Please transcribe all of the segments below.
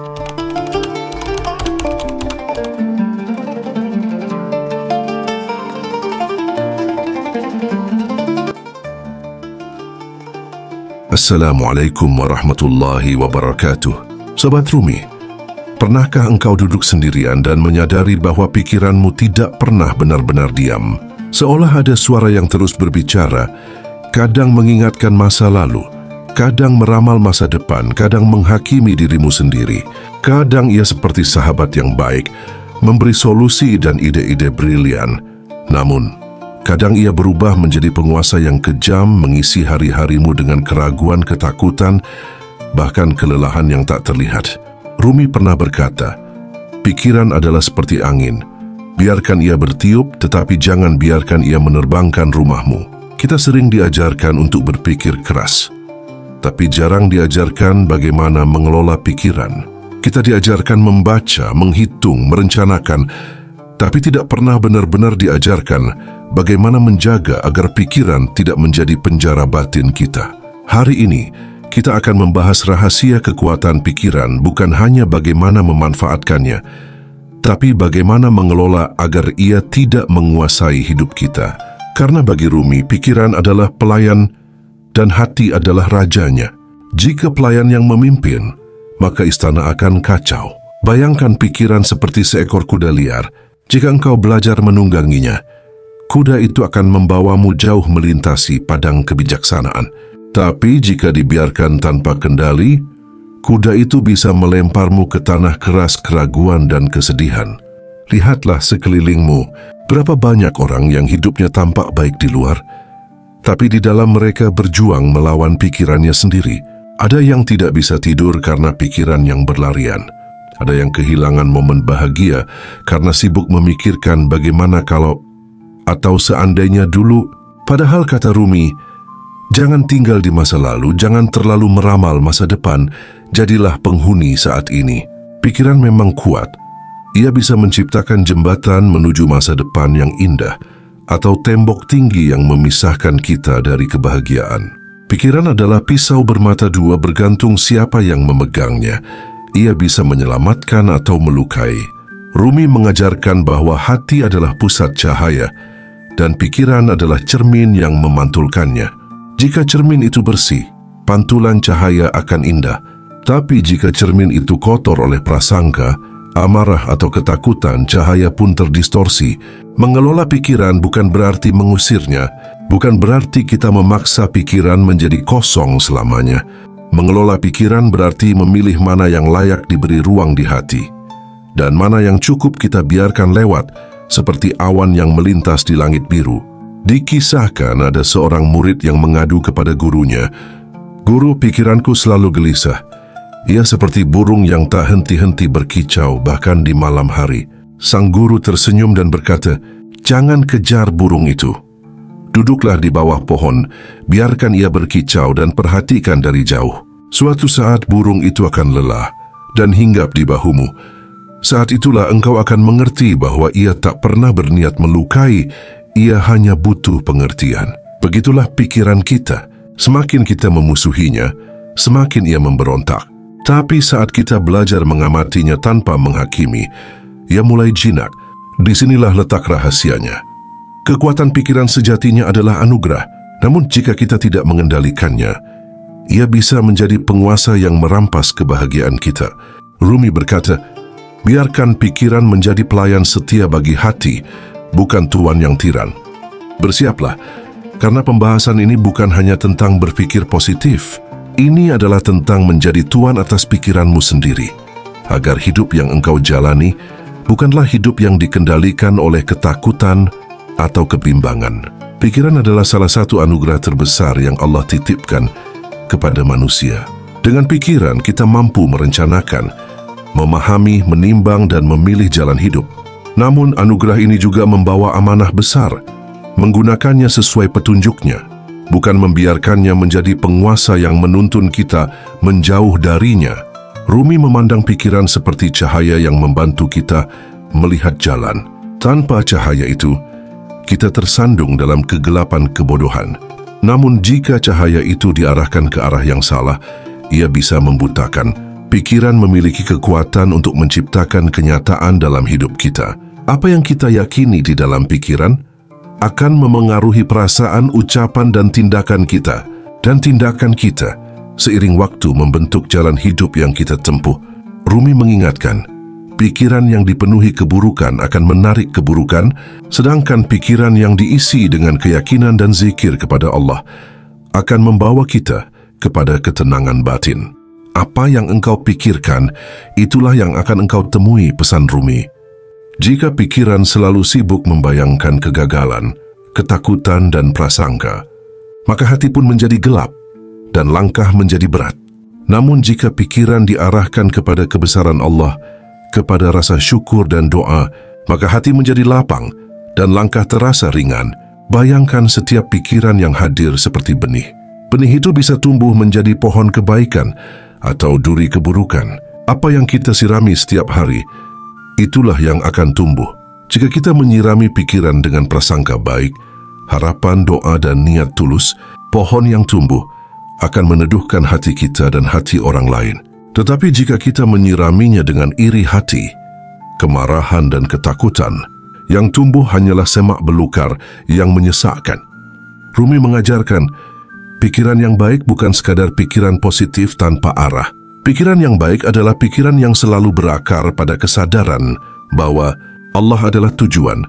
Assalamualaikum warahmatullahi wabarakatuh. Sobat Rumi, pernahkah engkau duduk sendirian dan menyadari bahwa pikiranmu tidak pernah benar-benar diam? Seolah ada suara yang terus berbicara, kadang mengingatkan masa lalu, kadang meramal masa depan, kadang menghakimi dirimu sendiri. Kadang ia seperti sahabat yang baik, memberi solusi dan ide-ide brilian. Namun, kadang ia berubah menjadi penguasa yang kejam, mengisi hari-harimu dengan keraguan, ketakutan, bahkan kelelahan yang tak terlihat. Rumi pernah berkata, pikiran adalah seperti angin. Biarkan ia bertiup, tetapi jangan biarkan ia menerbangkan rumahmu. Kita sering diajarkan untuk berpikir keras, tapi jarang diajarkan bagaimana mengelola pikiran. Kita diajarkan membaca, menghitung, merencanakan, tapi tidak pernah benar-benar diajarkan bagaimana menjaga agar pikiran tidak menjadi penjara batin kita. Hari ini, kita akan membahas rahasia kekuatan pikiran, bukan hanya bagaimana memanfaatkannya, tapi bagaimana mengelola agar ia tidak menguasai hidup kita. Karena bagi Rumi, pikiran adalah pelayan dan hati adalah rajanya. Jika pelayan yang memimpin, maka istana akan kacau. Bayangkan pikiran seperti seekor kuda liar. Jika engkau belajar menungganginya, kuda itu akan membawamu jauh melintasi padang kebijaksanaan. Tapi jika dibiarkan tanpa kendali, kuda itu bisa melemparmu ke tanah keras keraguan dan kesedihan. Lihatlah sekelilingmu, berapa banyak orang yang hidupnya tampak baik di luar, tapi di dalam mereka berjuang melawan pikirannya sendiri. Ada yang tidak bisa tidur karena pikiran yang berlarian. Ada yang kehilangan momen bahagia karena sibuk memikirkan bagaimana kalau atau seandainya dulu. Padahal kata Rumi, jangan tinggal di masa lalu, jangan terlalu meramal masa depan, jadilah penghuni saat ini. Pikiran memang kuat. Ia bisa menciptakan jembatan menuju masa depan yang indah, atau tembok tinggi yang memisahkan kita dari kebahagiaan. Pikiran adalah pisau bermata dua, bergantung siapa yang memegangnya. Ia bisa menyelamatkan atau melukai. Rumi mengajarkan bahwa hati adalah pusat cahaya, dan pikiran adalah cermin yang memantulkannya. Jika cermin itu bersih, pantulan cahaya akan indah. Tapi jika cermin itu kotor oleh prasangka, amarah atau ketakutan, cahaya pun terdistorsi. Mengelola pikiran bukan berarti mengusirnya, bukan berarti kita memaksa pikiran menjadi kosong selamanya. Mengelola pikiran berarti memilih mana yang layak diberi ruang di hati, dan mana yang cukup kita biarkan lewat, seperti awan yang melintas di langit biru. Dikisahkan ada seorang murid yang mengadu kepada gurunya, "Guru, pikiranku selalu gelisah. Ia seperti burung yang tak henti-henti berkicau bahkan di malam hari." Sang guru tersenyum dan berkata, "Jangan kejar burung itu. Duduklah di bawah pohon, biarkan ia berkicau dan perhatikan dari jauh. Suatu saat burung itu akan lelah dan hinggap di bahumu. Saat itulah engkau akan mengerti bahwa ia tak pernah berniat melukai, ia hanya butuh pengertian." Begitulah pikiran kita. Semakin kita memusuhinya, semakin ia memberontak. Tapi saat kita belajar mengamatinya tanpa menghakimi, ia mulai jinak. Disinilah letak rahasianya. Kekuatan pikiran sejatinya adalah anugerah, namun jika kita tidak mengendalikannya, ia bisa menjadi penguasa yang merampas kebahagiaan kita. Rumi berkata, biarkan pikiran menjadi pelayan setia bagi hati, bukan tuan yang tiran. Bersiaplah, karena pembahasan ini bukan hanya tentang berpikir positif. Ini adalah tentang menjadi tuan atas pikiranmu sendiri, agar hidup yang engkau jalani bukanlah hidup yang dikendalikan oleh ketakutan atau kebimbangan. Pikiran adalah salah satu anugerah terbesar yang Allah titipkan kepada manusia. Dengan pikiran, kita mampu merencanakan, memahami, menimbang, dan memilih jalan hidup. Namun, anugerah ini juga membawa amanah besar, menggunakannya sesuai petunjuknya, bukan membiarkannya menjadi penguasa yang menuntun kita menjauh darinya. Rumi memandang pikiran seperti cahaya yang membantu kita melihat jalan. Tanpa cahaya itu, kita tersandung dalam kegelapan kebodohan. Namun jika cahaya itu diarahkan ke arah yang salah, ia bisa membutakan, Pikiran memiliki kekuatan untuk menciptakan kenyataan dalam hidup kita. Apa yang kita yakini di dalam pikiran akan memengaruhi perasaan, ucapan, dan tindakan kita. Dan tindakan kita seiring waktu membentuk jalan hidup yang kita tempuh. Rumi mengingatkan, pikiran yang dipenuhi keburukan akan menarik keburukan, sedangkan pikiran yang diisi dengan keyakinan dan zikir kepada Allah akan membawa kita kepada ketenangan batin. Apa yang engkau pikirkan, itulah yang akan engkau temui, pesan Rumi. Jika pikiran selalu sibuk membayangkan kegagalan, ketakutan, dan prasangka, maka hati pun menjadi gelap dan langkah menjadi berat. Namun jika pikiran diarahkan kepada kebesaran Allah, kepada rasa syukur dan doa, maka hati menjadi lapang dan langkah terasa ringan. Bayangkan setiap pikiran yang hadir seperti benih. Benih itu bisa tumbuh menjadi pohon kebaikan atau duri keburukan. Apa yang kita sirami setiap hari, itulah yang akan tumbuh. Jika kita menyirami pikiran dengan prasangka baik, harapan, doa, dan niat tulus, pohon yang tumbuh akan meneduhkan hati kita dan hati orang lain. Tetapi jika kita menyiraminya dengan iri hati, kemarahan, dan ketakutan, yang tumbuh hanyalah semak belukar yang menyesakkan. Rumi mengajarkan, pikiran yang baik bukan sekadar pikiran positif tanpa arah. Pikiran yang baik adalah pikiran yang selalu berakar pada kesadaran bahwa Allah adalah tujuan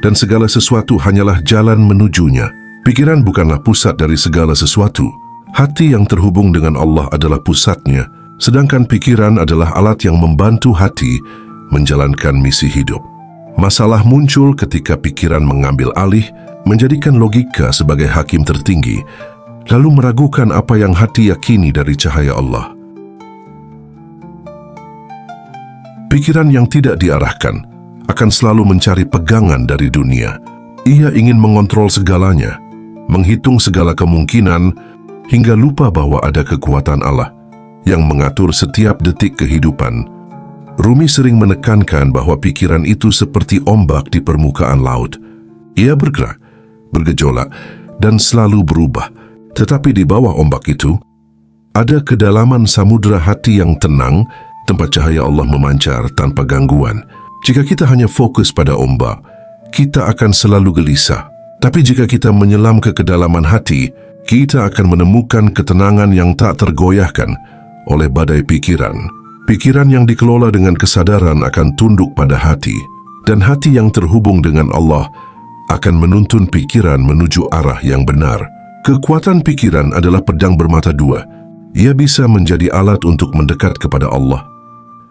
dan segala sesuatu hanyalah jalan menujunya. Pikiran bukanlah pusat dari segala sesuatu. Hati yang terhubung dengan Allah adalah pusatnya, sedangkan pikiran adalah alat yang membantu hati menjalankan misi hidup. Masalah muncul ketika pikiran mengambil alih, menjadikan logika sebagai hakim tertinggi, lalu meragukan apa yang hati yakini dari cahaya Allah. Pikiran yang tidak diarahkan akan selalu mencari pegangan dari dunia. Ia ingin mengontrol segalanya, menghitung segala kemungkinan, hingga lupa bahwa ada kekuatan Allah yang mengatur setiap detik kehidupan. Rumi sering menekankan bahwa pikiran itu seperti ombak di permukaan laut. Ia bergerak, bergejolak, dan selalu berubah. Tetapi di bawah ombak itu, ada kedalaman samudera hati yang tenang, tempat cahaya Allah memancar tanpa gangguan. Jika kita hanya fokus pada ombak, kita akan selalu gelisah. Tapi jika kita menyelam ke kedalaman hati, kita akan menemukan ketenangan yang tak tergoyahkan oleh badai pikiran. Pikiran yang dikelola dengan kesadaran akan tunduk pada hati, dan hati yang terhubung dengan Allah akan menuntun pikiran menuju arah yang benar. Kekuatan pikiran adalah pedang bermata dua. Ia bisa menjadi alat untuk mendekat kepada Allah,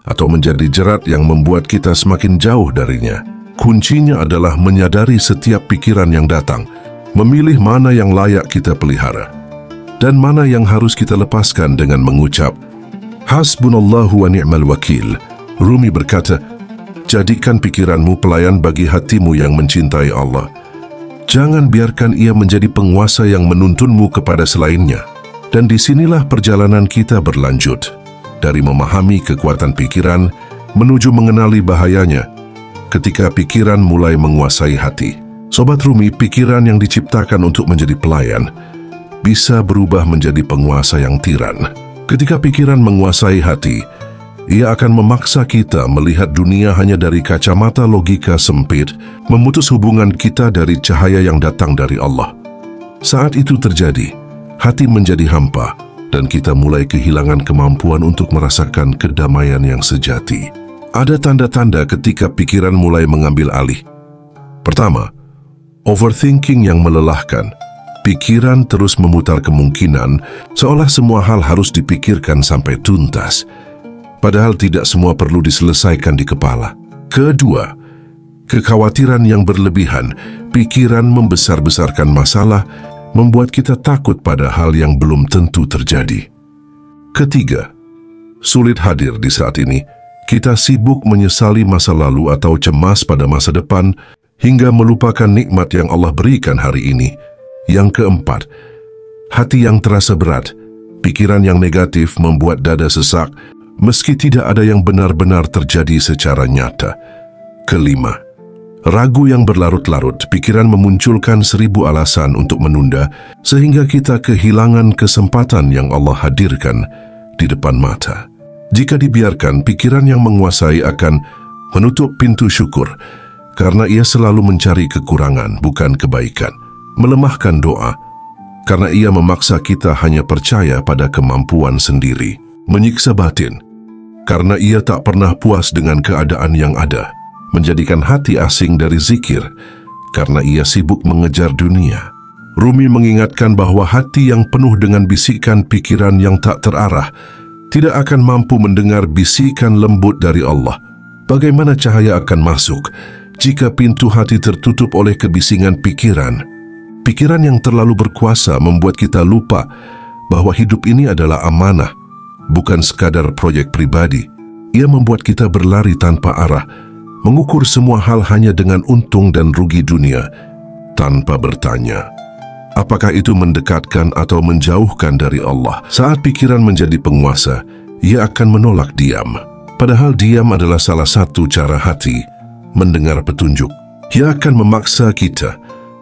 atau menjadi jerat yang membuat kita semakin jauh darinya. Kuncinya adalah menyadari setiap pikiran yang datang, memilih mana yang layak kita pelihara, dan mana yang harus kita lepaskan dengan mengucap, Hasbunallahu wa ni'mal wakil. Rumi berkata, jadikan pikiranmu pelayan bagi hatimu yang mencintai Allah. Jangan biarkan ia menjadi penguasa yang menuntunmu kepada selainnya. Dan disinilah perjalanan kita berlanjut, dari memahami kekuatan pikiran menuju mengenali bahayanya ketika pikiran mulai menguasai hati. Sobat Rumi, pikiran yang diciptakan untuk menjadi pelayan bisa berubah menjadi penguasa yang tiran. Ketika pikiran menguasai hati, ia akan memaksa kita melihat dunia hanya dari kacamata logika sempit, memutus hubungan kita dari cahaya yang datang dari Allah. Saat itu terjadi, hati menjadi hampa, dan kita mulai kehilangan kemampuan untuk merasakan kedamaian yang sejati. Ada tanda-tanda ketika pikiran mulai mengambil alih. Pertama, overthinking yang melelahkan. Pikiran terus memutar kemungkinan, seolah semua hal harus dipikirkan sampai tuntas. Padahal tidak semua perlu diselesaikan di kepala. Kedua, kekhawatiran yang berlebihan. Pikiran membesar-besarkan masalah, membuat kita takut pada hal yang belum tentu terjadi. Ketiga, sulit hadir di saat ini. Kita sibuk menyesali masa lalu atau cemas pada masa depan, hingga melupakan nikmat yang Allah berikan hari ini. Yang keempat, hati yang terasa berat. Pikiran yang negatif membuat dada sesak, meski tidak ada yang benar-benar terjadi secara nyata. Kelima, ragu yang berlarut-larut. Pikiran memunculkan 1000 alasan untuk menunda, sehingga kita kehilangan kesempatan yang Allah hadirkan di depan mata. Jika dibiarkan, pikiran yang menguasai akan menutup pintu syukur karena ia selalu mencari kekurangan, bukan kebaikan. Melemahkan doa karena ia memaksa kita hanya percaya pada kemampuan sendiri. Menyiksa batin karena ia tak pernah puas dengan keadaan yang ada. Menjadikan hati asing dari zikir karena ia sibuk mengejar dunia. Rumi mengingatkan bahwa hati yang penuh dengan bisikan pikiran yang tak terarah tidak akan mampu mendengar bisikan lembut dari Allah. Bagaimana cahaya akan masuk jika pintu hati tertutup oleh kebisingan pikiran? Pikiran yang terlalu berkuasa membuat kita lupa bahwa hidup ini adalah amanah, bukan sekadar proyek pribadi. Ia membuat kita berlari tanpa arah, mengukur semua hal hanya dengan untung dan rugi dunia, tanpa bertanya, apakah itu mendekatkan atau menjauhkan dari Allah? Saat pikiran menjadi penguasa, ia akan menolak diam. Padahal diam adalah salah satu cara hati mendengar petunjuk. Ia akan memaksa kita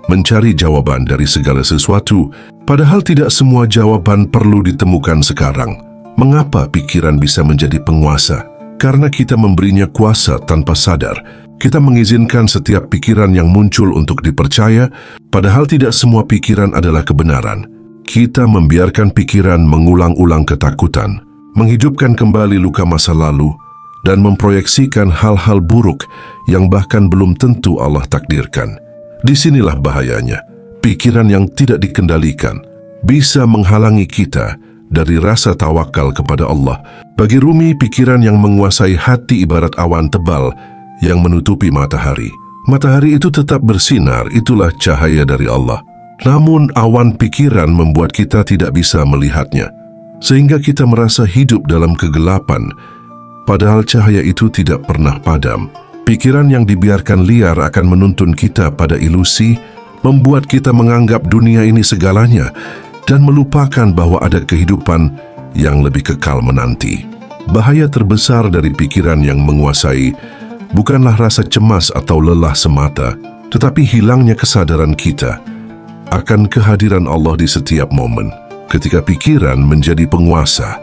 mencari jawaban dari segala sesuatu, padahal tidak semua jawaban perlu ditemukan sekarang. Mengapa pikiran bisa menjadi penguasa? Karena kita memberinya kuasa tanpa sadar. Kita mengizinkan setiap pikiran yang muncul untuk dipercaya, padahal tidak semua pikiran adalah kebenaran. Kita membiarkan pikiran mengulang-ulang ketakutan, menghidupkan kembali luka masa lalu, dan memproyeksikan hal-hal buruk yang bahkan belum tentu Allah takdirkan. Disinilah bahayanya. Pikiran yang tidak dikendalikan bisa menghalangi kita dari rasa tawakal kepada Allah. Bagi Rumi, pikiran yang menguasai hati ibarat awan tebal yang menutupi matahari. Matahari itu tetap bersinar, itulah cahaya dari Allah. Namun awan pikiran membuat kita tidak bisa melihatnya, sehingga kita merasa hidup dalam kegelapan, padahal cahaya itu tidak pernah padam. Pikiran yang dibiarkan liar akan menuntun kita pada ilusi, membuat kita menganggap dunia ini segalanya, dan melupakan bahwa ada kehidupan yang lebih kekal menanti. Bahaya terbesar dari pikiran yang menguasai bukanlah rasa cemas atau lelah semata, tetapi hilangnya kesadaran kita akan kehadiran Allah di setiap momen. Ketika pikiran menjadi penguasa,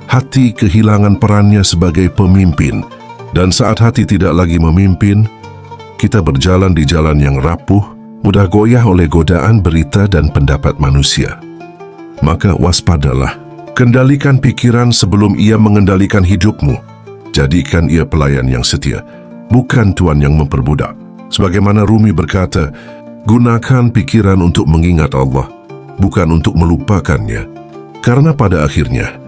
hati kehilangan perannya sebagai pemimpin, dan saat hati tidak lagi memimpin, kita berjalan di jalan yang rapuh, mudah goyah oleh godaan berita dan pendapat manusia. Maka waspadalah, kendalikan pikiran sebelum ia mengendalikan hidupmu. Jadikan ia pelayan yang setia, bukan tuan yang memperbudak. Sebagaimana Rumi berkata, gunakan pikiran untuk mengingat Allah, bukan untuk melupakannya. Karena pada akhirnya,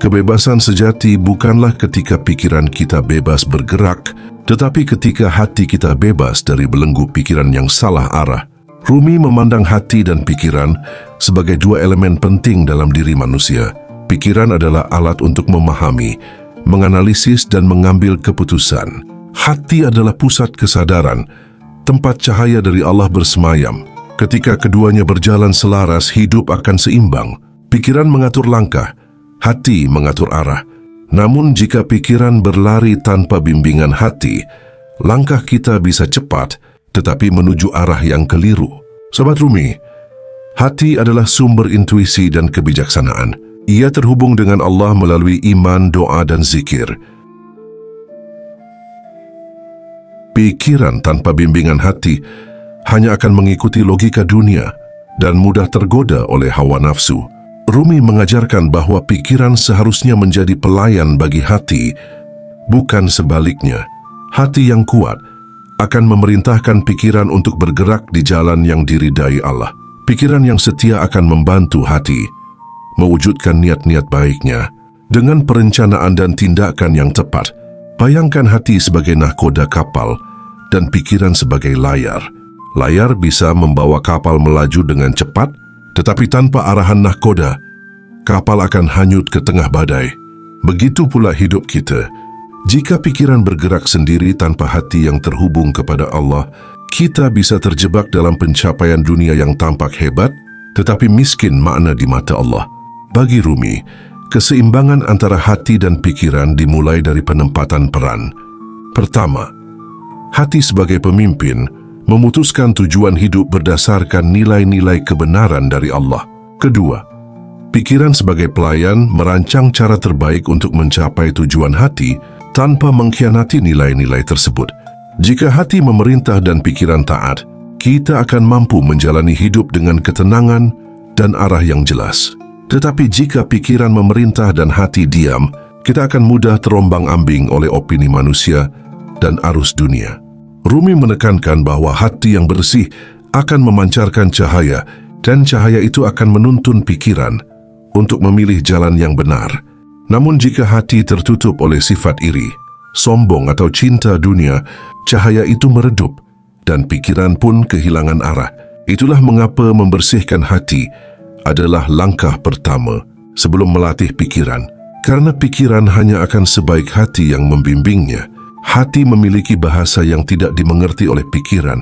kebebasan sejati bukanlah ketika pikiran kita bebas bergerak, tetapi ketika hati kita bebas dari belenggu pikiran yang salah arah. Rumi memandang hati dan pikiran sebagai dua elemen penting dalam diri manusia. Pikiran adalah alat untuk memahami, menganalisis, dan mengambil keputusan. Hati adalah pusat kesadaran, tempat cahaya dari Allah bersemayam. Ketika keduanya berjalan selaras, hidup akan seimbang. Pikiran mengatur langkah, hati mengatur arah. Namun jika pikiran berlari tanpa bimbingan hati, langkah kita bisa cepat, tetapi menuju arah yang keliru. Sobat Rumi, hati adalah sumber intuisi dan kebijaksanaan. Ia terhubung dengan Allah melalui iman, doa, dan zikir. Pikiran tanpa bimbingan hati hanya akan mengikuti logika dunia dan mudah tergoda oleh hawa nafsu. Rumi mengajarkan bahwa pikiran seharusnya menjadi pelayan bagi hati, bukan sebaliknya. Hati yang kuat akan memerintahkan pikiran untuk bergerak di jalan yang diridai Allah. Pikiran yang setia akan membantu hati mewujudkan niat-niat baiknya dengan perencanaan dan tindakan yang tepat. Bayangkan hati sebagai nahkoda kapal dan pikiran sebagai layar. Layar bisa membawa kapal melaju dengan cepat, tetapi tanpa arahan nahkoda, kapal akan hanyut ke tengah badai. Begitu pula hidup kita. Jika pikiran bergerak sendiri tanpa hati yang terhubung kepada Allah, kita bisa terjebak dalam pencapaian dunia yang tampak hebat, tetapi miskin makna di mata Allah. Bagi Rumi, keseimbangan antara hati dan pikiran dimulai dari penempatan peran. Pertama, hati sebagai pemimpin memutuskan tujuan hidup berdasarkan nilai-nilai kebenaran dari Allah. Kedua, Pikiran sebagai pelayan merancang cara terbaik untuk mencapai tujuan hati tanpa mengkhianati nilai-nilai tersebut. Jika hati memerintah dan pikiran taat, kita akan mampu menjalani hidup dengan ketenangan dan arah yang jelas. Tetapi jika pikiran memerintah dan hati diam, kita akan mudah terombang-ambing oleh opini manusia dan arus dunia. Rumi menekankan bahwa hati yang bersih akan memancarkan cahaya dan cahaya itu akan menuntun pikiran untuk memilih jalan yang benar. Namun jika hati tertutup oleh sifat iri, sombong atau cinta dunia, cahaya itu meredup dan pikiran pun kehilangan arah. Itulah mengapa membersihkan hati adalah langkah pertama sebelum melatih pikiran. Karena pikiran hanya akan sebaik hati yang membimbingnya. Hati memiliki bahasa yang tidak dimengerti oleh pikiran.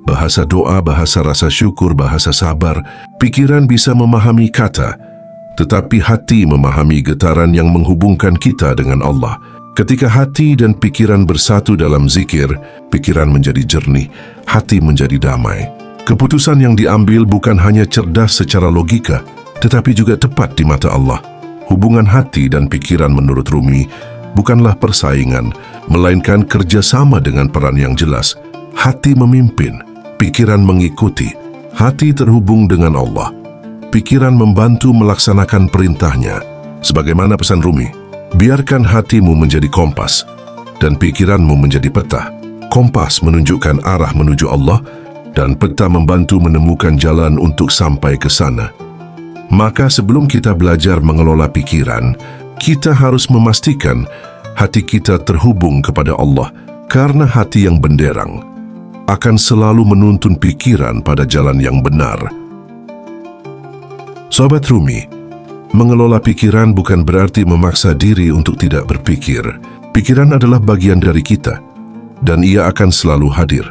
Bahasa doa, bahasa rasa syukur, bahasa sabar. Pikiran bisa memahami kata, tetapi hati memahami getaran yang menghubungkan kita dengan Allah. Ketika hati dan pikiran bersatu dalam zikir, pikiran menjadi jernih, hati menjadi damai. Keputusan yang diambil bukan hanya cerdas secara logika, tetapi juga tepat di mata Allah. Hubungan hati dan pikiran menurut Rumi bukanlah persaingan, melainkan kerjasama dengan peran yang jelas. Hati memimpin, pikiran mengikuti. Hati terhubung dengan Allah. Pikiran membantu melaksanakan perintahnya. Sebagaimana pesan Rumi, biarkan hatimu menjadi kompas dan pikiranmu menjadi peta. Kompas menunjukkan arah menuju Allah dan peta membantu menemukan jalan untuk sampai ke sana. Maka sebelum kita belajar mengelola pikiran, kita harus memastikan hati kita terhubung kepada Allah, karena hati yang benderang akan selalu menuntun pikiran pada jalan yang benar. Sobat Rumi, mengelola pikiran bukan berarti memaksa diri untuk tidak berpikir. Pikiran adalah bagian dari kita, dan ia akan selalu hadir.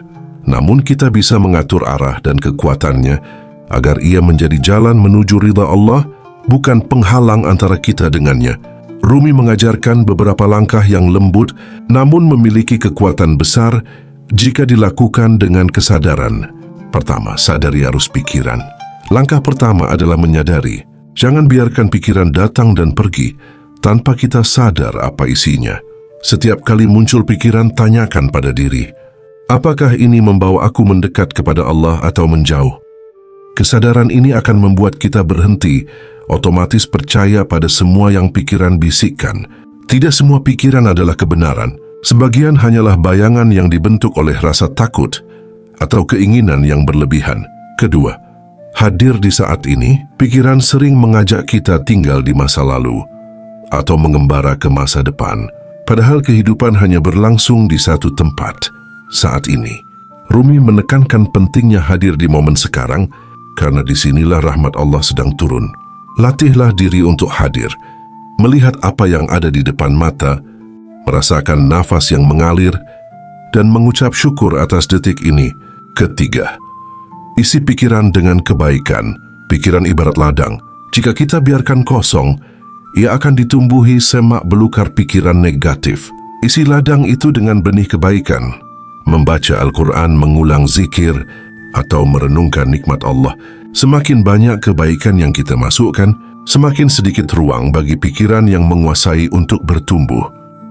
Namun kita bisa mengatur arah dan kekuatannya agar ia menjadi jalan menuju ridha Allah, bukan penghalang antara kita dengannya. Rumi mengajarkan beberapa langkah yang lembut namun memiliki kekuatan besar jika dilakukan dengan kesadaran. Pertama, sadari arus pikiran. Langkah pertama adalah menyadari. Jangan biarkan pikiran datang dan pergi tanpa kita sadar apa isinya. Setiap kali muncul pikiran, tanyakan pada diri, apakah ini membawa aku mendekat kepada Allah atau menjauh? Kesadaran ini akan membuat kita berhenti, otomatis percaya pada semua yang pikiran bisikkan. Tidak semua pikiran adalah kebenaran. Sebagian hanyalah bayangan yang dibentuk oleh rasa takut atau keinginan yang berlebihan. Kedua, hadir di saat ini. Pikiran sering mengajak kita tinggal di masa lalu atau mengembara ke masa depan. Padahal kehidupan hanya berlangsung di satu tempat, saat ini. Rumi menekankan pentingnya hadir di momen sekarang, karena disinilah rahmat Allah sedang turun. Latihlah diri untuk hadir, melihat apa yang ada di depan mata, merasakan nafas yang mengalir, dan mengucap syukur atas detik ini. Ketiga, isi pikiran dengan kebaikan. Pikiran ibarat ladang. Jika kita biarkan kosong, ia akan ditumbuhi semak belukar pikiran negatif. Isi ladang itu dengan benih kebaikan. Membaca Al-Quran, mengulang zikir, atau merenungkan nikmat Allah. Semakin banyak kebaikan yang kita masukkan, semakin sedikit ruang bagi pikiran yang menguasai untuk bertumbuh.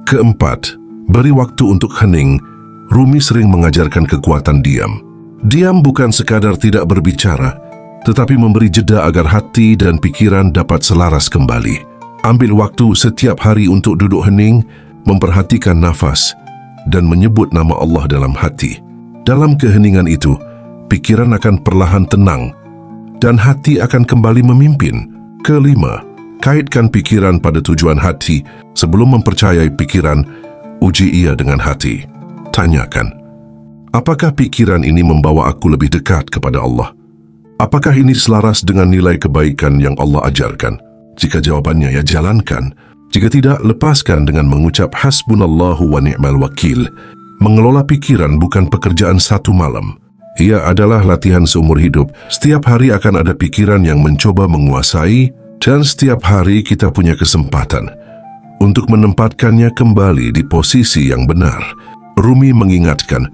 Keempat, beri waktu untuk hening. Rumi sering mengajarkan kekuatan diam. Diam bukan sekadar tidak berbicara, tetapi memberi jeda agar hati dan pikiran dapat selaras kembali. Ambil waktu setiap hari untuk duduk hening, memperhatikan nafas, dan menyebut nama Allah dalam hati. Dalam keheningan itu, pikiran akan perlahan tenang, dan hati akan kembali memimpin. Kelima, kaitkan pikiran pada tujuan hati. Sebelum mempercayai pikiran, uji ia dengan hati. Tanyakan, apakah pikiran ini membawa aku lebih dekat kepada Allah? Apakah ini selaras dengan nilai kebaikan yang Allah ajarkan? Jika jawabannya ya, jalankan. Jika tidak, lepaskan dengan mengucap hasbunallahu wa ni'mal wakil. Mengelola pikiran bukan pekerjaan satu malam. Ia adalah latihan seumur hidup. Setiap hari akan ada pikiran yang mencoba menguasai, dan setiap hari kita punya kesempatan untuk menempatkannya kembali di posisi yang benar. Rumi mengingatkan,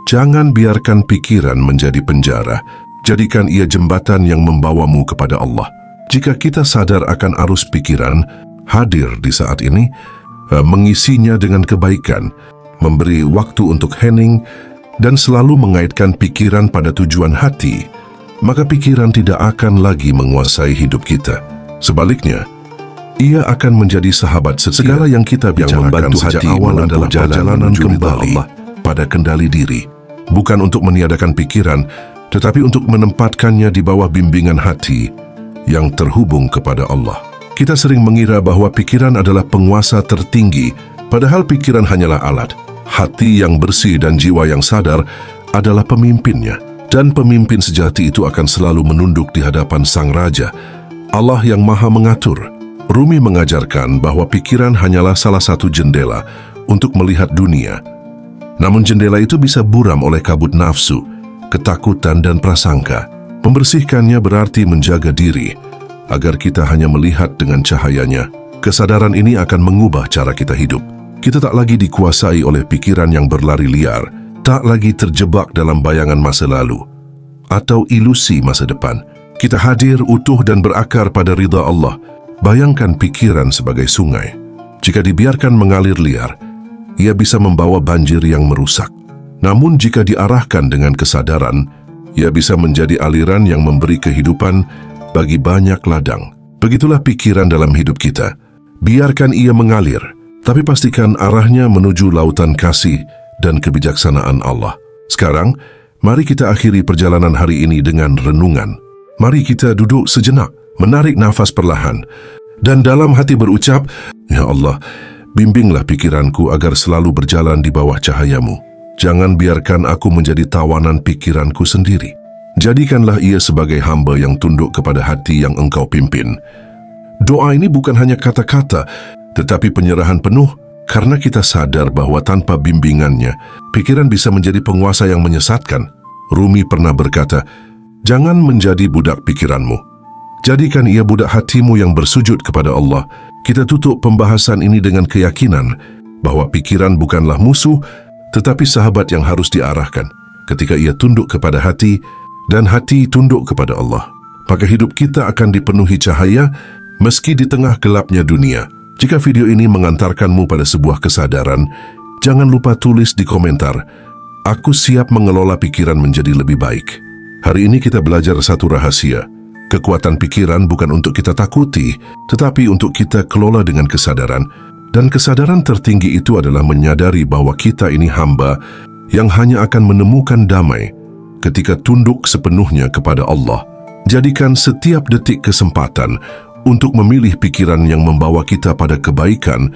jangan biarkan pikiran menjadi penjara. Jadikan ia jembatan yang membawamu kepada Allah. Jika kita sadar akan arus pikiran, hadir di saat ini, mengisinya dengan kebaikan, memberi waktu untuk hening, dan selalu mengaitkan pikiran pada tujuan hati, maka pikiran tidak akan lagi menguasai hidup kita. Sebaliknya, ia akan menjadi sahabat setia. Segala yang kita bicarakan membantu sejak awal adalah perjalanan kembali pada kendali diri, bukan untuk meniadakan pikiran, tetapi untuk menempatkannya di bawah bimbingan hati yang terhubung kepada Allah. Kita sering mengira bahwa pikiran adalah penguasa tertinggi, padahal pikiran hanyalah alat. Hati yang bersih dan jiwa yang sadar adalah pemimpinnya, dan pemimpin sejati itu akan selalu menunduk di hadapan Sang Raja, Allah yang Maha Mengatur. Rumi mengajarkan bahwa pikiran hanyalah salah satu jendela untuk melihat dunia. Namun jendela itu bisa buram oleh kabut nafsu, ketakutan dan prasangka. Membersihkannya berarti menjaga diri, agar kita hanya melihat dengan cahayanya. Kesadaran ini akan mengubah cara kita hidup. Kita tak lagi dikuasai oleh pikiran yang berlari liar, tak lagi terjebak dalam bayangan masa lalu atau ilusi masa depan. Kita hadir utuh dan berakar pada ridha Allah. Bayangkan pikiran sebagai sungai. Jika dibiarkan mengalir liar, ia bisa membawa banjir yang merusak. Namun jika diarahkan dengan kesadaran, ia bisa menjadi aliran yang memberi kehidupan bagi banyak ladang. Begitulah pikiran dalam hidup kita. Biarkan ia mengalir, tapi pastikan arahnya menuju lautan kasih dan kebijaksanaan Allah. Sekarang, mari kita akhiri perjalanan hari ini dengan renungan. Mari kita duduk sejenak, menarik nafas perlahan, dan dalam hati berucap, "Ya Allah, bimbinglah pikiranku agar selalu berjalan di bawah cahaya-Mu. Jangan biarkan aku menjadi tawanan pikiranku sendiri. Jadikanlah ia sebagai hamba yang tunduk kepada hati yang Engkau pimpin." Doa ini bukan hanya kata-kata, tetapi penyerahan penuh, karena kita sadar bahwa tanpa bimbingannya, pikiran bisa menjadi penguasa yang menyesatkan. Rumi pernah berkata, "Jangan menjadi budak pikiranmu. Jadikan ia budak hatimu yang bersujud kepada Allah." Kita tutup pembahasan ini dengan keyakinan bahwa pikiran bukanlah musuh, tetapi sahabat yang harus diarahkan. Ketika ia tunduk kepada hati, dan hati tunduk kepada Allah, maka hidup kita akan dipenuhi cahaya, meski di tengah gelapnya dunia. Jika video ini mengantarkanmu pada sebuah kesadaran, jangan lupa tulis di komentar, "Aku siap mengelola pikiran menjadi lebih baik." Hari ini kita belajar satu rahasia. Kekuatan pikiran bukan untuk kita takuti, tetapi untuk kita kelola dengan kesadaran. Dan kesadaran tertinggi itu adalah menyadari bahwa kita ini hamba yang hanya akan menemukan damai ketika tunduk sepenuhnya kepada Allah. Jadikan setiap detik kesempatan untuk memilih pikiran yang membawa kita pada kebaikan,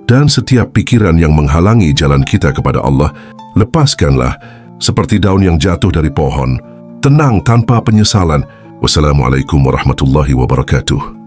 dan setiap pikiran yang menghalangi jalan kita kepada Allah, lepaskanlah seperti daun yang jatuh dari pohon. Tenang tanpa penyesalan. Wassalamualaikum warahmatullahi wabarakatuh.